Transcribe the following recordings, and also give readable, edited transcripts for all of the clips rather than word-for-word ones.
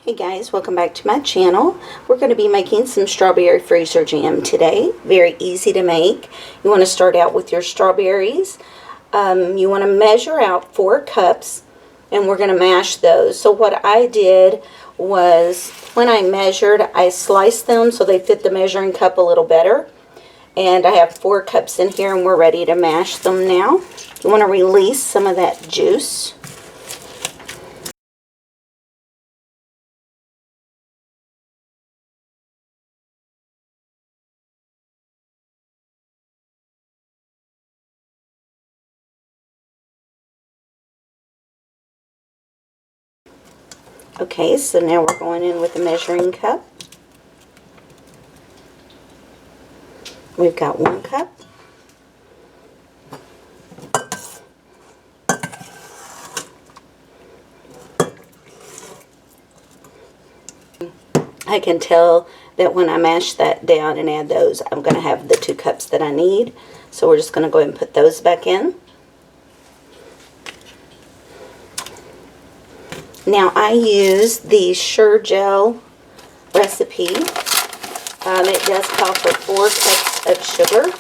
Hey guys, welcome back to my channel. We're going to be making some strawberry freezer jam today. Very easy to make. You want to start out with your strawberries. You want to measure out 4 cups and we're going to mash those. So what I did was when I measured, I sliced them so they fit the measuring cup a little better. And I have 4 cups in here and we're ready to mash them now. You want to release some of that juice. Okay, so now we're going in with the measuring cup. We've got 1 cup. I can tell that when I mash that down and add those, I'm going to have the 2 cups that I need. So we're just going to go ahead and put those back in. Now I use the SURE Jel recipe. It does call for 4 cups of sugar.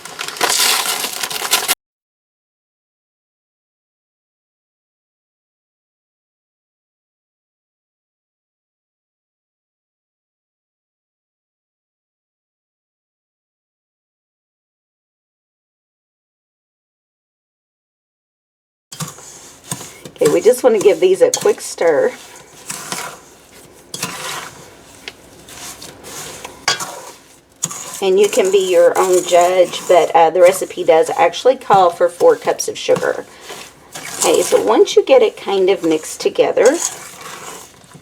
Okay, we just want to give these a quick stir. And you can be your own judge, but the recipe does actually call for 4 cups of sugar. Okay, so once you get it kind of mixed together,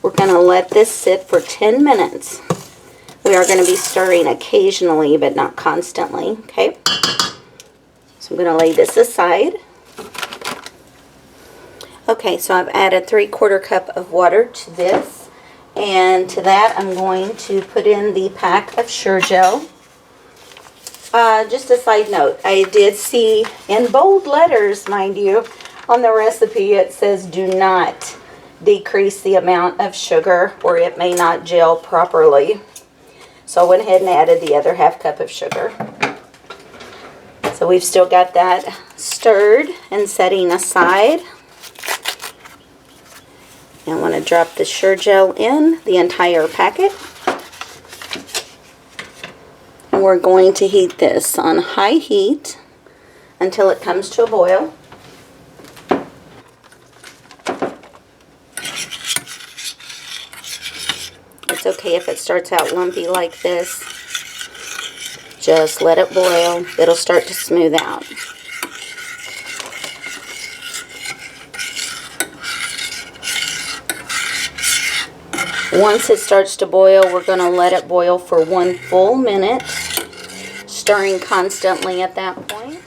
we're going to let this sit for 10 minutes. We are going to be stirring occasionally, but not constantly, okay? So I'm going to lay this aside. Okay, so I've added 3/4 cup of water to this. And to that, I'm going to put in the pack of SURE Jel. Just a side note, I did see in bold letters, mind you, on the recipe it says do not decrease the amount of sugar or it may not gel properly. So I went ahead and added the other 1/2 cup of sugar. So we've still got that stirred and setting aside. Now I want to drop the SURE Jel in, the entire packet. And we're going to heat this on high heat until it comes to a boil. It's okay if it starts out lumpy like this. Just let it boil. It'll start to smooth out. Once it starts to boil, we're going to let it boil for 1 full minute, stirring constantly at that point.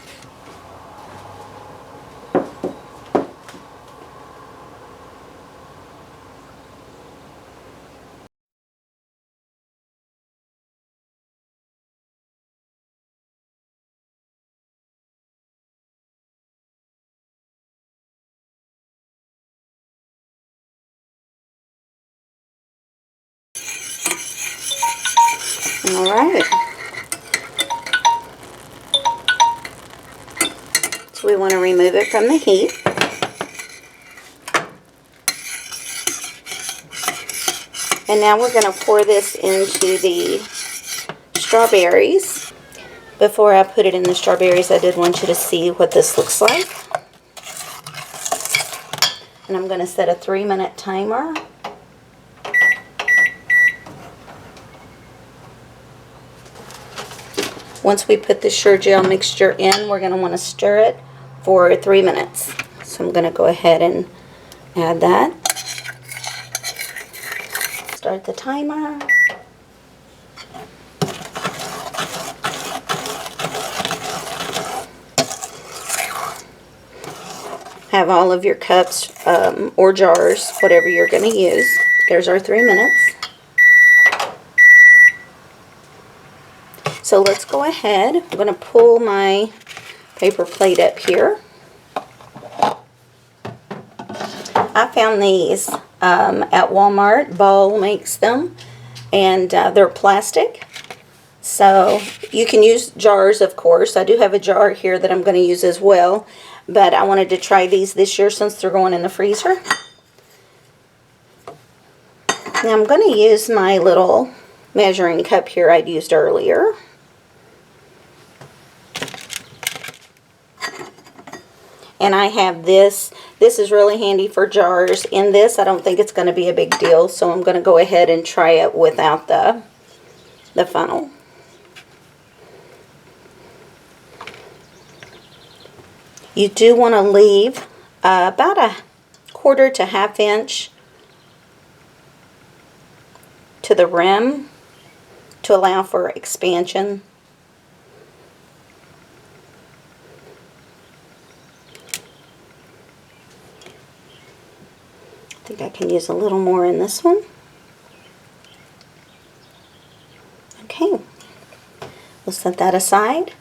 All right. So we want to remove it from the heat. And now we're going to pour this into the strawberries. Before I put it in the strawberries, I did want you to see what this looks like. And I'm going to set a 3-minute timer. Once we put the SURE Jel mixture in, we're going to want to stir it for 3 minutes. So I'm going to go ahead and add that. Start the timer. Have all of your cups or jars, whatever you're going to use. There's our 3 minutes. So let's go ahead. I'm going to pull my paper plate up here. I found these at Walmart. Ball makes them, and they're plastic. So you can use jars, of course. I do have a jar here that I'm going to use as well, but I wanted to try these this year since they're going in the freezer. Now I'm going to use my little measuring cup here I'd used earlier. And I have this. This is really handy for jars. In this, I don't think it's going to be a big deal, so I'm going to go ahead and try it without the funnel. You do want to leave about a 1/4 to 1/2 inch to the rim to allow for expansion. I think I can use a little more in this one. Okay, we'll set that aside.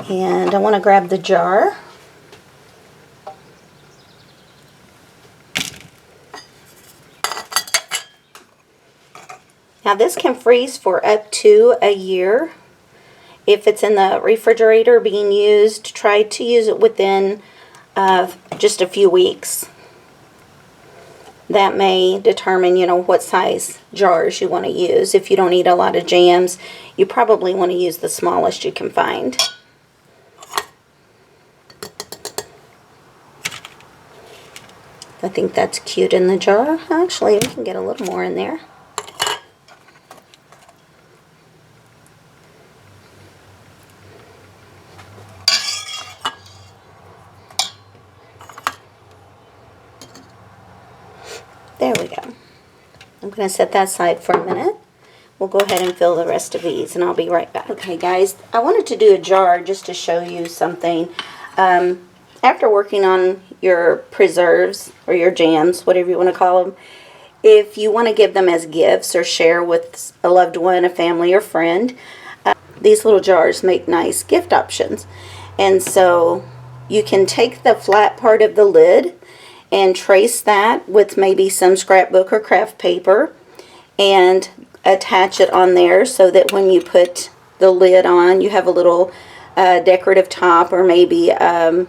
And I want to grab the jar. Now this can freeze for up to a year. If it's in the refrigerator being used, try to use it within just a few weeks. That may determine, you know, what size jars you want to use. If you don't eat a lot of jams, you probably want to use the smallest you can find. I think that's cute in the jar. Actually, we can get a little more in there. There we go. I'm going to set that aside for a minute. We'll go ahead and fill the rest of these, and I'll be right back. Okay, guys, I wanted to do a jar just to show you something. After working on your preserves or your jams, whatever you want to call them, if you want to give them as gifts or share with a loved one, a family, or friend, these little jars make nice gift options. And so you can take the flat part of the lid and trace that with maybe some scrapbook or craft paper and attach it on there so that when you put the lid on, you have a little decorative top or maybe a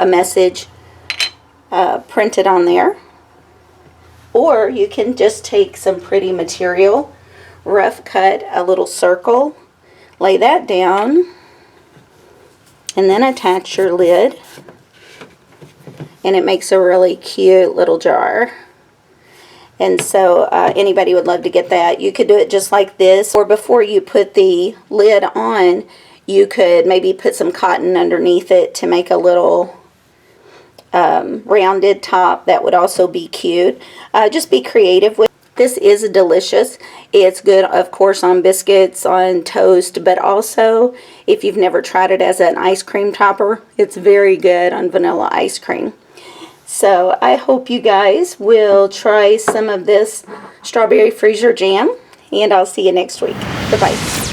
message printed on there. Or you can just take some pretty material, rough cut a little circle, lay that down, and then attach your lid. And it makes a really cute little jar. And so anybody would love to get that. You could do it just like this, or before you put the lid on, you could maybe put some cotton underneath it to make a little rounded top. That would also be cute. Just be creative with this. Is delicious. It's good, of course, on biscuits, on toast, but also if you've never tried it as an ice cream topper, it's very good on vanilla ice cream. So I hope you guys will try some of this strawberry freezer jam, and I'll see you next week. Bye-bye.